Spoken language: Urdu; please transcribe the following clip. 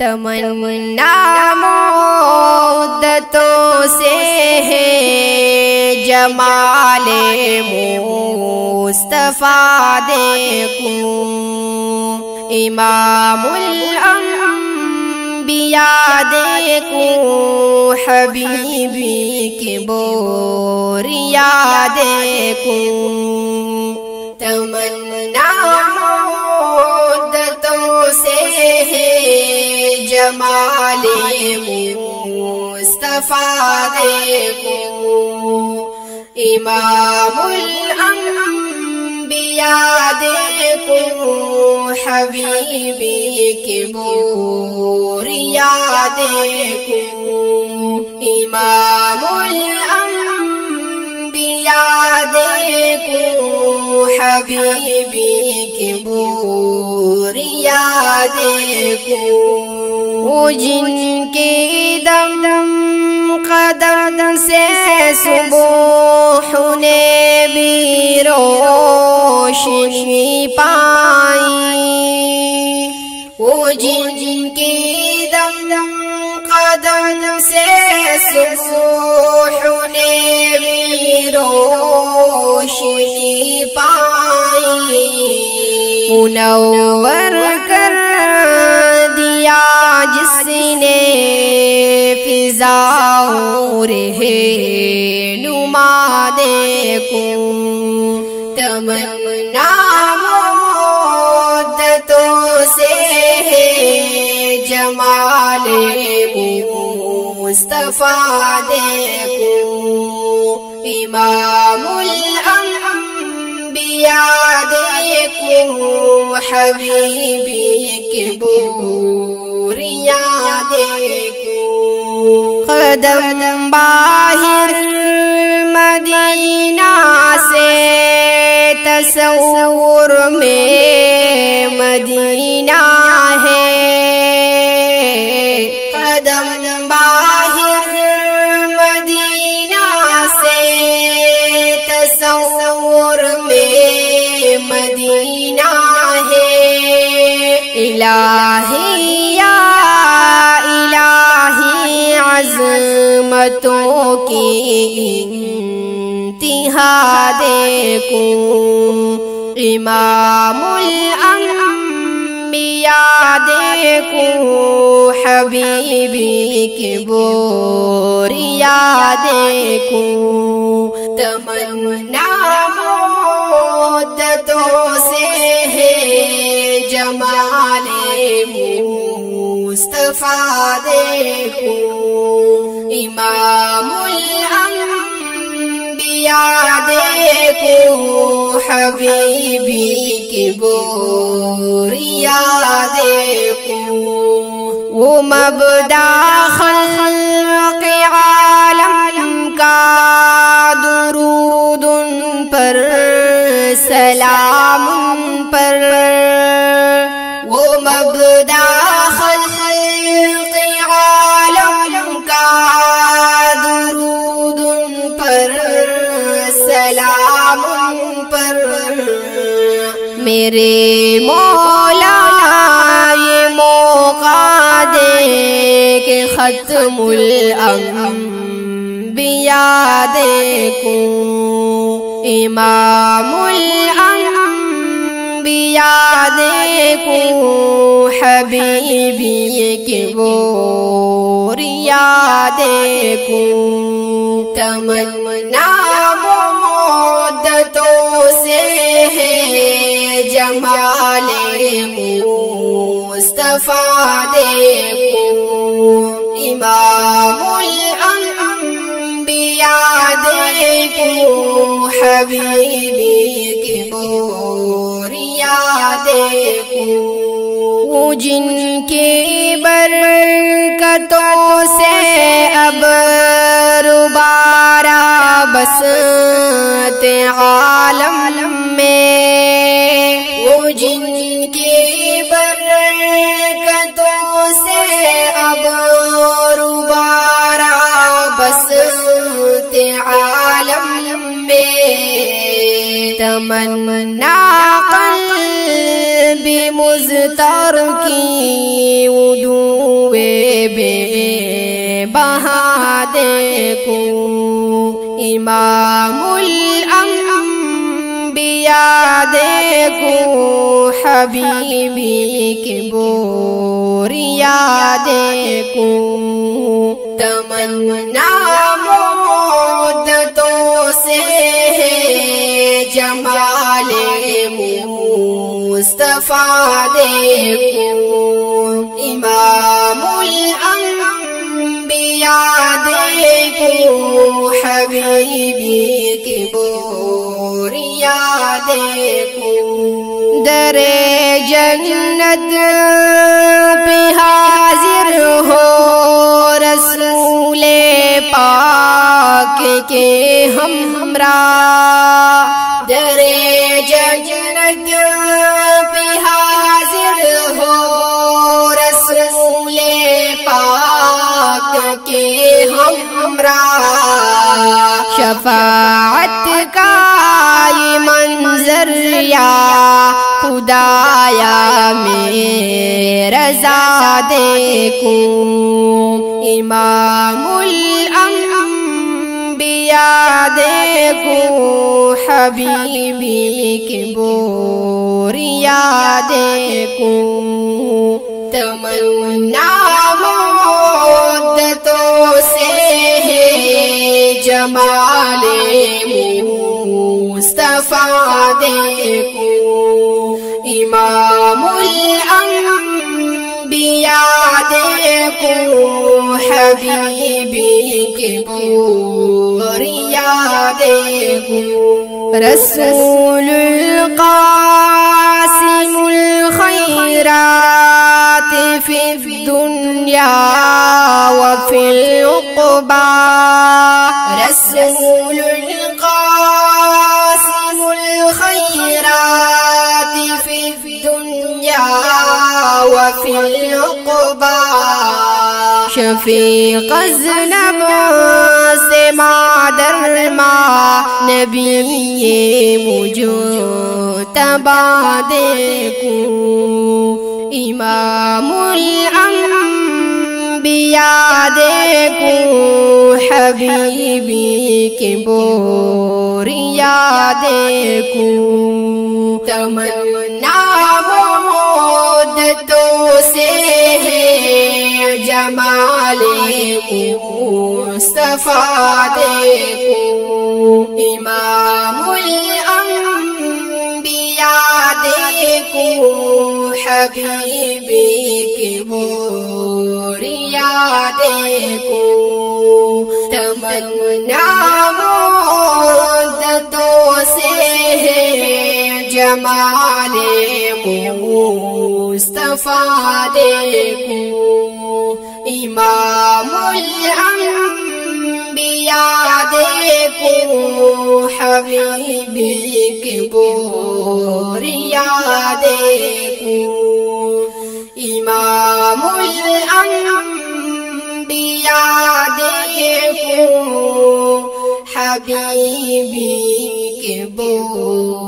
تمنا مدتوں سے ہے جمال مصطفیٰ دیکھوں، امام الانبیاء دیکھوں، حبیبی کی بوریا دیکھوں۔ تمنا مدتوں سے ہے جمال مصطفیٰ دیکھوں، امام الانبیاء دیکھوں، حبیبی کی بوریا دیکھوں، امام الانبیاء دیکھوں، حبیبی کی بوریا دیکھوں۔ وہ جن کے دم قدم سے صبح نے بھی روشنی پائی، وہ جن کے دم قدم سے صبح نے بھی روشنی پائی، منور کر دیا جس نے فضاؤں رہنما دیکھوں۔ تمنا مدتوں سے ہے جمال مصطفیٰ دیکھوں، امام الانبیاء دیکھوں، حبیبی کی بوریا دیکھوں۔ قدم باہر مدینہ سے تصور میں مدینہ ہے، قدم باہر مدینہ سے تصور میں مدینہ ہے، الہی یا الہی عظمتوں کی انتہا دیکھوں، امام الانبیاء دیکھوں، حبیبی کی بوریا دیکھوں۔ تمنا مدتوں سے ہے جمال مصطفیٰ دیکھوں، امام الانبیاء دیکھوں، حبیبی کی بوریا دیکھوں۔ وہ مبدأ خلق عالم کا درود ان پر، سلام ان پر، وہ مبدأ خلق عالم کا درود ان پر، سلام ان پر۔ میرے مولا یہ موقع دے کہ ختم الانبیاء دیکھوں، امام الانبیاء دیکھوں، حبیبی کی بوریا دیکھوں۔ تمنا مدتوں سے ہے جمال مصطفیٰ دیکھوں، امام الانبیاء دیکھوں، حبیبی کی بوریا دیکھوں۔ وہ جن کی برکتوں سے اب روبارہ بستے عالم میں، وہ جن کی برکتوں سے اب روبارہ بستے عالم میں، تمنا قلب مضطر کی ودوں بے بہا دیکھو امام الانبیاء دیکھو حبیبی کی بوریا دیکھو تمنا مدتوں سے ہے جمال مصطفیٰ دیکھو امام الانبیاء دیکھو حبیبی کی بوریا دیکھو در جنت پہ حاضر ہو رسول پاک کے ہمراہ در جنت پہ حاضر ہو رسول پاک کے ہمراہ شفاعت کا یہ منظر یا خدایا میں رضا دیکھو امام الانبیاء دیکھو حبیبی کی بوریا دیکھو تمنا مدتوں سے ہے جمال مصطفیٰ دیکھو امام الانبیاء دیکھو حبیبی کی بوریا دیکھو رسول القاسم الخیرات فی الدنیا وفی العقبی رسول القاسم الخیرات فی الدنیا وفی العقبی شفیق الذنب سے مادر ماں نبی مجتبیٰ دیکھو امام الانبیاء دیکھو حبیبی کی بوریا دیکھو تمنا مدتوں سے ہے جمال مصطفیٰ دیکھو امام الانبیاء دیکھو حبیبی کی بوریا دیکھو تمنا مدتوں سے ہے جمال مصطفیٰ دیکھو امام الانبیاء دیکھو حبیبی کی بوریا دیکھو امام الانبیاء دیکھو حبیبی کی بوریا